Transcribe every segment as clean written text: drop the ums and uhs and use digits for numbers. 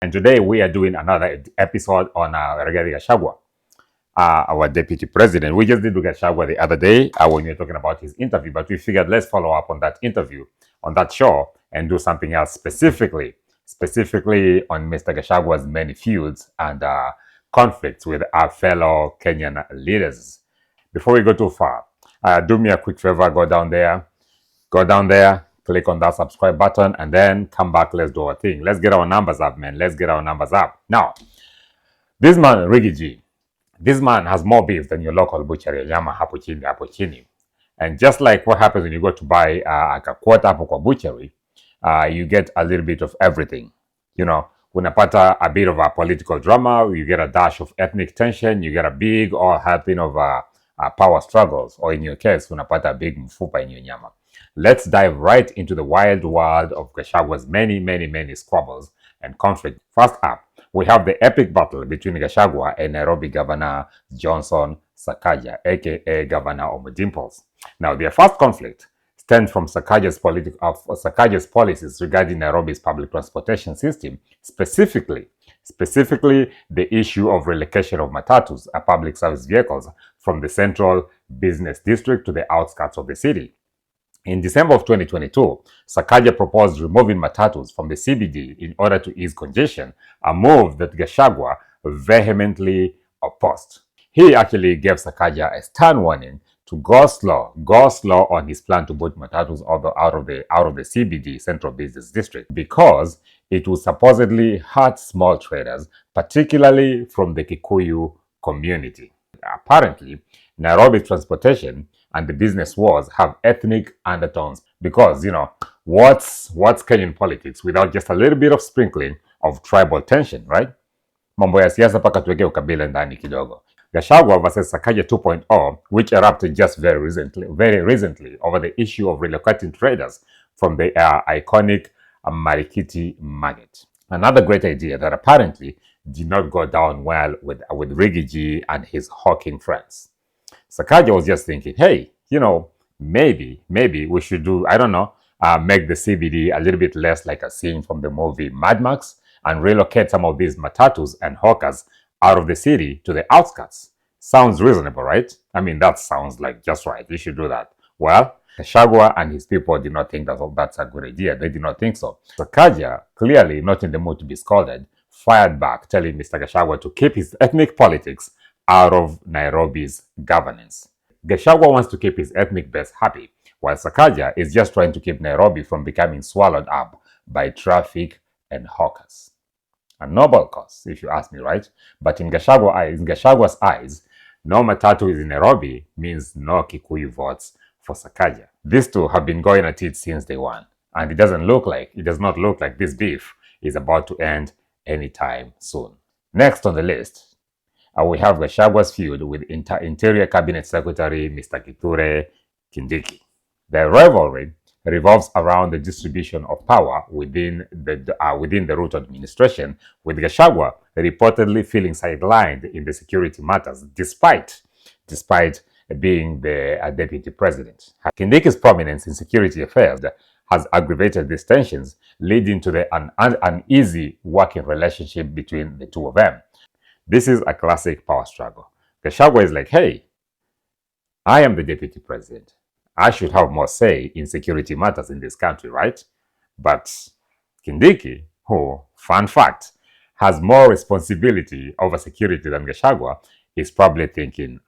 And today we are doing another episode on Rigathi Gachagua, our deputy president. We just did Gachagua the other day when we were talking about his interview, but we figured let's follow up on that interview, on that show, and do something else specifically on Mr. Gachagua's many feuds and conflicts with our fellow Kenyan leaders. Before we go too far, do me a quick favor, go down there, click on that subscribe button, and then come back. Let's do our thing. Let's get our numbers up, man. Let's get our numbers up. Now, this man, Riggy G, this man has more beef than your local butchery, nyama hapo chini. And just like what happens when you go to buy a quarter hapo kwa butchery, you get a little bit of everything. You know, unapata a bit of a political drama, you get a dash of ethnic tension, you get a big all helping of power struggles, or in your case, unapata a big mfupa in your nyama. Let's dive right into the wild world of Gachagua's many squabbles and conflict. First up, we have the epic battle between Gachagua and Nairobi Governor Johnson Sakaja, aka Governor Omodimples. Now, their first conflict stems from Sakaja's policies regarding Nairobi's public transportation system, specifically the issue of relocation of matatus, public service vehicles, from the central business district to the outskirts of the city. In December of 2022, Sakaja proposed removing matatus from the CBD in order to ease congestion, a move that Gachagua vehemently opposed. He actually gave Sakaja a stern warning to go slow on his plan to put matatus out of the CBD, Central Business District, because it would supposedly hurt small traders, particularly from the Kikuyu community. Apparently, Nairobi transportation and the business wars have ethnic undertones because, you know, what's Kenyan politics without just a little bit of sprinkling of tribal tension, right? Mambo ya siasa paka tuweke ukabila ndani kidogo. Gachagua versus Sakaja 2.0, which erupted just very recently over the issue of relocating traders from the iconic Marikiti market. Another great idea that apparently did not go down well with Riggy G and his hawking friends. Sakaja was just thinking, hey, you know, maybe we should do, I don't know, make the CBD a little bit less like a scene from the movie Mad Max and relocate some of these matatus and hawkers out of the city to the outskirts. Sounds reasonable, right? I mean, that sounds like just right. We should do that. Well, Gachagua and his people did not think that's a good idea. They did not think so. Sakaja, clearly not in the mood to be scolded, fired back, telling Mr. Gachagua to keep his ethnic politics out of Nairobi's governance. Gachagua wants to keep his ethnic base happy, while Sakaja is just trying to keep Nairobi from becoming swallowed up by traffic and hawkers. A noble cause, if you ask me, right? But in Gachagua's eyes, no matatu is in Nairobi means no Kikuyu votes for Sakaja. These two have been going at it since day one, and it does not look like this beef is about to end anytime soon. Next on the list, we have Gachagua's feud with Interior Cabinet Secretary Mr. Kithure Kindiki. The rivalry revolves around the distribution of power within the Ruto administration, with Gachagua reportedly feeling sidelined in the security matters, despite being the deputy president. Kindiki's prominence in security affairs has aggravated these tensions, leading to the uneasy working relationship between the two of them. This is a classic power struggle. Gachagua is like, hey, I am the deputy president. I should have more say in security matters in this country, right? But Kindiki, who, fun fact, has more responsibility over security than Gachagua, is probably thinking,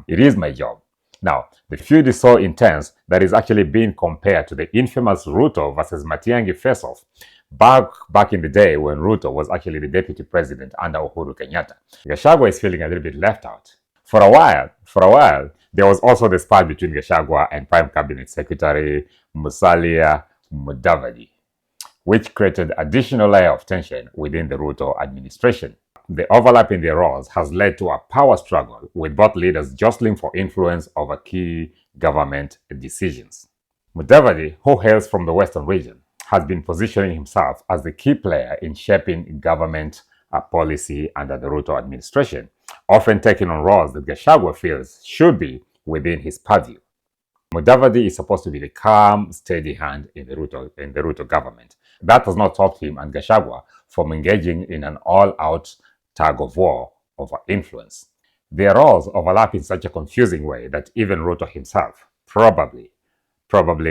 it is my job. Now, the feud is so intense that it's actually being compared to the infamous Ruto versus Matiang'i face-off back in the day when Ruto was actually the deputy president under Uhuru Kenyatta. Gachagua is feeling a little bit left out. For a while, there was also the spat between Gachagua and Prime Cabinet Secretary Musalia Mudavadi, which created additional layer of tension within the Ruto administration. The overlap in their roles has led to a power struggle, with both leaders jostling for influence over key government decisions. Mudavadi, who hails from the Western region, has been positioning himself as the key player in shaping government policy under the Ruto administration, often taking on roles that Gachagua feels should be within his purview. Mudavadi is supposed to be the calm, steady hand in the Ruto government, That has not stopped him and Gachagua from engaging in an all-out tug of war over influence. Their roles overlap in such a confusing way that even Ruto himself probably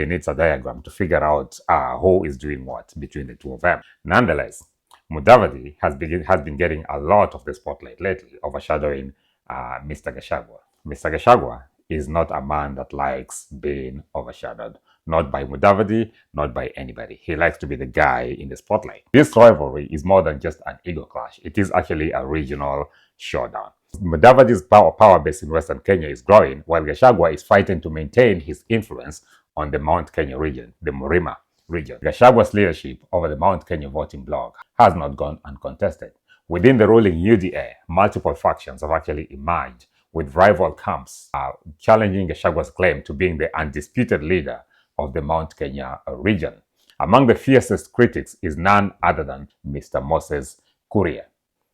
needs a diagram to figure out who is doing what between the two of them. Nonetheless, Mudavadi has been getting a lot of the spotlight lately, overshadowing Mr. Gachagua. Mr. Gachagua is not a man that likes being overshadowed, not by Mudavadi, not by anybody. He likes to be the guy in the spotlight. This rivalry is more than just an ego clash. It is actually a regional showdown. Mudavadi's power base in Western Kenya is growing, while Gachagua is fighting to maintain his influence on the Mount Kenya region, the Murima region. Gachagua's leadership over the Mount Kenya voting bloc has not gone uncontested. Within the ruling UDA, multiple factions have actually emerged, with rival camps challenging Gachagua's claim to being the undisputed leader of the Mount Kenya region. Among the fiercest critics is none other than Mr. Moses Kuria.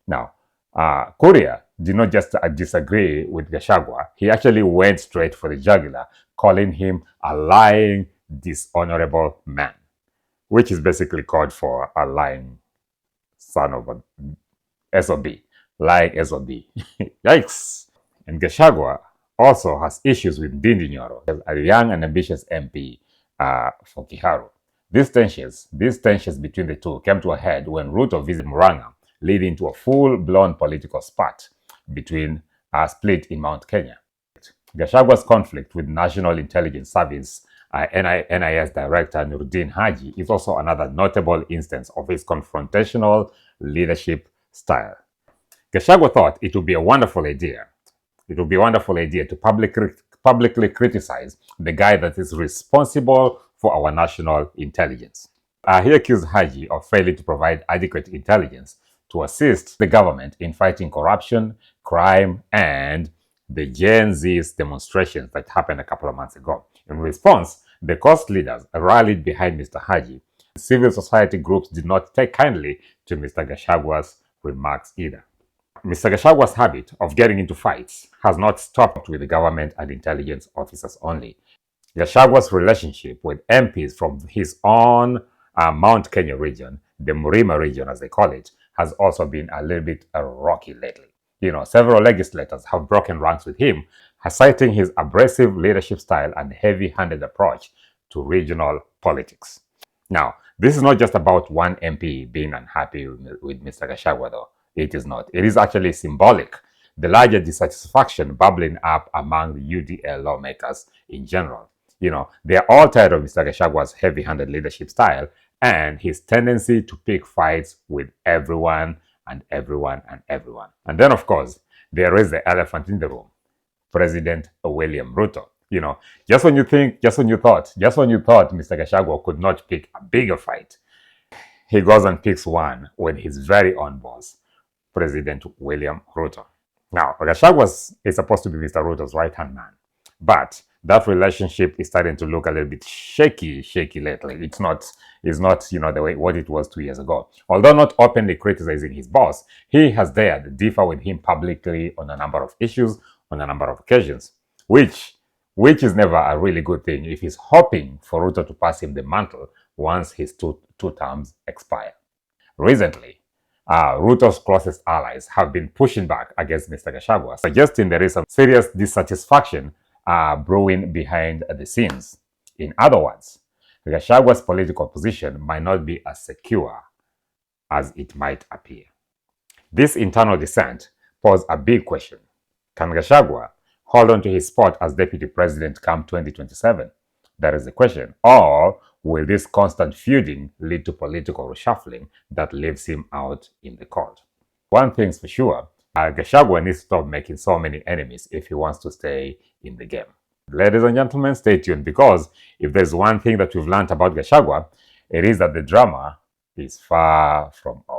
Now, Kuria did not just disagree with Gachagua, he actually went straight for the jugular, calling him a lying, dishonorable man, which is basically called for a lying son of a SOB, lying SOB. Yikes! And Gachagua also has issues with Ndindi Nyoro, a young and ambitious MP for Kiharu. These tensions between the two came to a head when Ruto visited Murang'a, leading to a full-blown political spat between split in Mount Kenya. Gachagua's conflict with National Intelligence Service NIS Director Nuruddin Haji is also another notable instance of his confrontational leadership style. Gachagua thought it would be a wonderful idea. It would be a wonderful idea to publicly criticize the guy that is responsible for our national intelligence. He accused Haji of failing to provide adequate intelligence to assist the government in fighting corruption, crime, and the Gen Z's demonstrations that happened a couple of months ago. In response, the coast leaders rallied behind Mr. Haji. Civil society groups did not take kindly to Mr. Gachagua's remarks either. Mr. Gachagua's habit of getting into fights has not stopped with the government and intelligence officers only. Gachagua's relationship with MPs from his own Mount Kenya region, the Murima region as they call it, has also been a little bit rocky lately. Several legislators have broken ranks with him, citing his abrasive leadership style and heavy-handed approach to regional politics. Now, this is not just about one MP being unhappy with Mr. Gachagua, though. It is not. It is actually symbolic. The larger dissatisfaction bubbling up among the UDL lawmakers in general. They are all tired of Mr. Gachagua's heavy-handed leadership style and his tendency to pick fights with everyone and everyone and everyone. And then, of course, there is the elephant in the room, President William Ruto. Just when you thought Mr. Gachagua could not pick a bigger fight, he goes and picks one with his very own boss, President William Ruto. Now, Gachagua is supposed to be Mr. Ruto's right-hand man, but that relationship is starting to look a little bit shaky lately. It's not the way what it was 2 years ago. Although not openly criticizing his boss, he has dared to differ with him publicly on a number of issues, on a number of occasions, which is never a really good thing if he's hoping for Ruto to pass him the mantle once his two terms expire. Recently, Ruto's closest allies have been pushing back against Mr. Gachagua, suggesting there is some serious dissatisfaction brewing behind the scenes. In other words, Gachagua's political position might not be as secure as it might appear. This internal dissent poses a big question. Can Gachagua hold on to his spot as deputy president come 2027? That is the question. Or will this constant feuding lead to political reshuffling that leaves him out in the cold? One thing's for sure, Gachagua needs to stop making so many enemies if he wants to stay in the game. Ladies and gentlemen, stay tuned, because if there's one thing that we've learned about Gachagua, it is that the drama is far from over.